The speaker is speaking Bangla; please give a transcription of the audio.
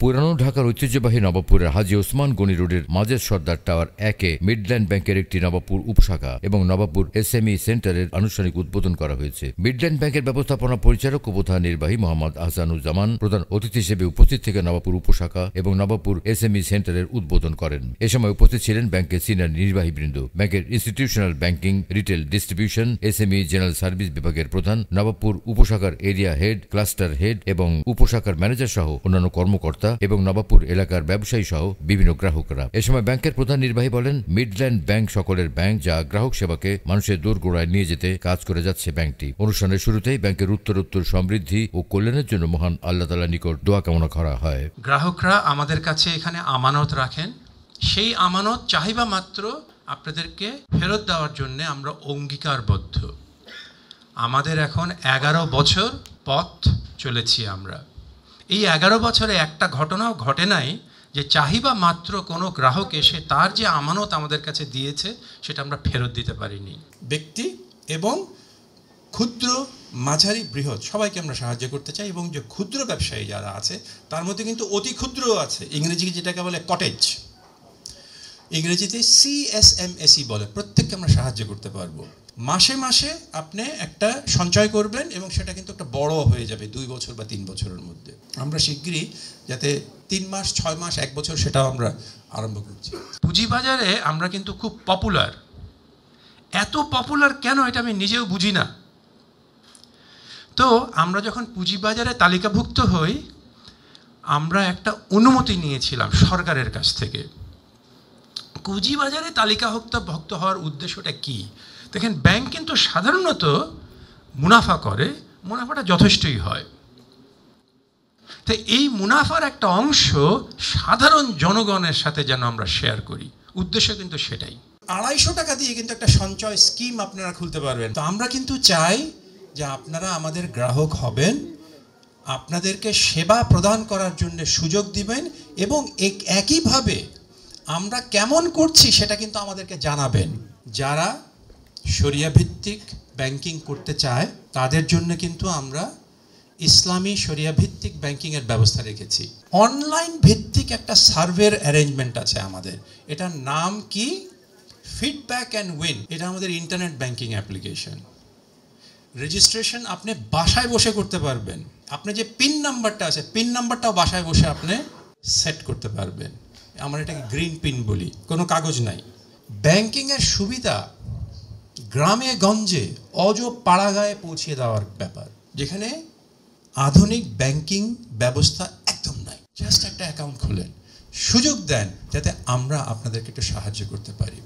পুরানো ঢাকার ঐতিহ্যবাহী নবাবপুরের হাজী ওসমান গনি রোডের মাজেদ সর্দার টাওয়ার 1-এ মিডল্যান্ড ব্যাংকের একটি নবাবপুর উপশাখা এবং নবাবপুর এসএমই সেন্টারের আনুষ্ঠানিক উদ্বোধন করা হয়েছে। মিডল্যান্ড ব্যাংকের ব্যবস্থাপনা পরিচালক ও প্রধান নির্বাহী মোহাম্মদ আহসানুজ্জামান প্রধান অতিথি হিসেবে উপস্থিত থেকে নবাবপুর উপশাখা এবং নবাবপুর এসএমই সেন্টারের উদ্বোধন করেন। এ সময় উপস্থিত ছিলেন ব্যাংকের সিনিয়র নির্বাহীবৃন্দ, ব্যাংকের institutional banking, retail distribution, SME general service বিভাগের প্রধান, নবাবপুর উপশাখার এরিয়া হেড, ক্লাস্টার হেড এবং উপশাখার ম্যানেজার সহ অন্যান্য কর্মকর্তা এবং নবাবপুর এলাকার ব্যবসায়ী সহ বিভিন্ন গ্রাহকরা। এ সময় ব্যাংকের প্রধান নির্বাহী বলেন, মিডল্যান্ড ব্যাংক সকলের ব্যাংক, যা গ্রাহক সেবাকে মানুষের দোরগোড়ায় নিয়ে যেতে কাজ করে যাচ্ছে ব্যাংকটি। অনুষ্ঠানের শুরুতেই ব্যাংকের উত্তরোত্তর সমৃদ্ধি ও কল্যাণের জন্য মহান আল্লাহ তাআলার নিকট দোয়া কামনা করা হয়। গ্রাহকরা আমাদের কাছে এখানে আমানত রাখেন, সেই আমানত চাহিদা মাত্র আপনাদেরকে ফেরত দেওয়ার জন্য আমরা অঙ্গীকারবদ্ধ। আমাদের এখন 11 বছর পথ চলেছি আমরা। এই 11 বছরে একটা ঘটনাও ঘটে নাই যে চাহিদা মাত্র কোনো গ্রাহক এসে তার যে আমানত আমাদের কাছে দিয়েছে সেটা আমরা ফেরত দিতে পারিনি। ব্যক্তি এবং ক্ষুদ্র, মাঝারি, বৃহৎ সবাইকে আমরা সাহায্য করতে চাই এবং যে ক্ষুদ্র ব্যবসায়ী যারা আছে তার মধ্যে কিন্তু অতি ক্ষুদ্রও আছে, ইংরেজি যেটাকে বলে কটেজ, ইংরেজিতে CSMSE বলে। প্রত্যেককে আমরা সাহায্য করতে পারবো। মাসে মাসে আপনি একটা সঞ্চয় করবেন এবং সেটা কিন্তু একটা বড় হয়ে যাবে 2 বছর বা 3 বছরের মধ্যে। আমরা শিগগিরই যাতে 3 মাস, 6 মাস, 1 বছর সেটাও আমরা আরম্ভ করছি। পুঁজিবাজারে আমরা কিন্তু খুব পপুলার। এত পপুলার কেন এটা আমি নিজেও বুঝি না। তো আমরা যখন পুঁজিবাজারে তালিকাভুক্ত হই, আমরা একটা অনুমতি নিয়েছিলাম সরকারের কাছ থেকে। পুঁজিবাজারে তালিকাভুক্ত হওয়ার উদ্দেশ্যটা কি? দেখেন, ব্যাংক কিন্তু সাধারণত মুনাফা করে, মুনাফাটা যথেষ্টই হয়। তো এই মুনাফার একটা অংশ সাধারণ জনগণের সাথে যেন আমরা শেয়ার করি, উদ্দেশ্য কিন্তু সেটাই। 250 টাকা দিয়ে কিন্তু একটা সঞ্চয় স্কিম আপনারা খুলতে পারবেন। তো আমরা কিন্তু চাই যে আপনারা আমাদের গ্রাহক হবেন, আপনাদেরকে সেবা প্রদান করার জন্য সুযোগ দিবেন এবং একইভাবে আমরা কেমন করছি সেটা কিন্তু আমাদেরকে জানাবেন। যারা শরিয়া ভিত্তিক ব্যাংকিং করতে চায় তাদের জন্য কিন্তু আমরা ইসলামী শরিয়া ভিত্তিক ব্যাংকিংয়ের ব্যবস্থা রেখেছি। অনলাইন ভিত্তিক একটা সার্ভের অ্যারেঞ্জমেন্ট আছে আমাদের। এটার নাম কি? Feedback and win. এটা আমাদের ইন্টারনেট ব্যাংকিং অ্যাপ্লিকেশন। রেজিস্ট্রেশন আপনি বাসায় বসে করতে পারবেন। আপনি যে পিন নাম্বারটা আছে, পিন নাম্বারটাও বাসায় বসে আপনি সেট করতে পারবেন। আমরা এটাকে গ্রিন পিন বলি, কোনো কাগজ নাই। ব্যাংকিংয়ের সুবিধা গ্রামে গঞ্জে অজ পাড়াগায়ে পৌঁছে দেওয়ার ব্যাপার, যেখানে আধুনিক ব্যাংকিং ব্যবস্থা একদম নাই। জাস্ট একটা অ্যাকাউন্ট খোলেন, সুযোগ দেন যাতে আমরা আপনাদেরকে একটু সাহায্য করতে পারি।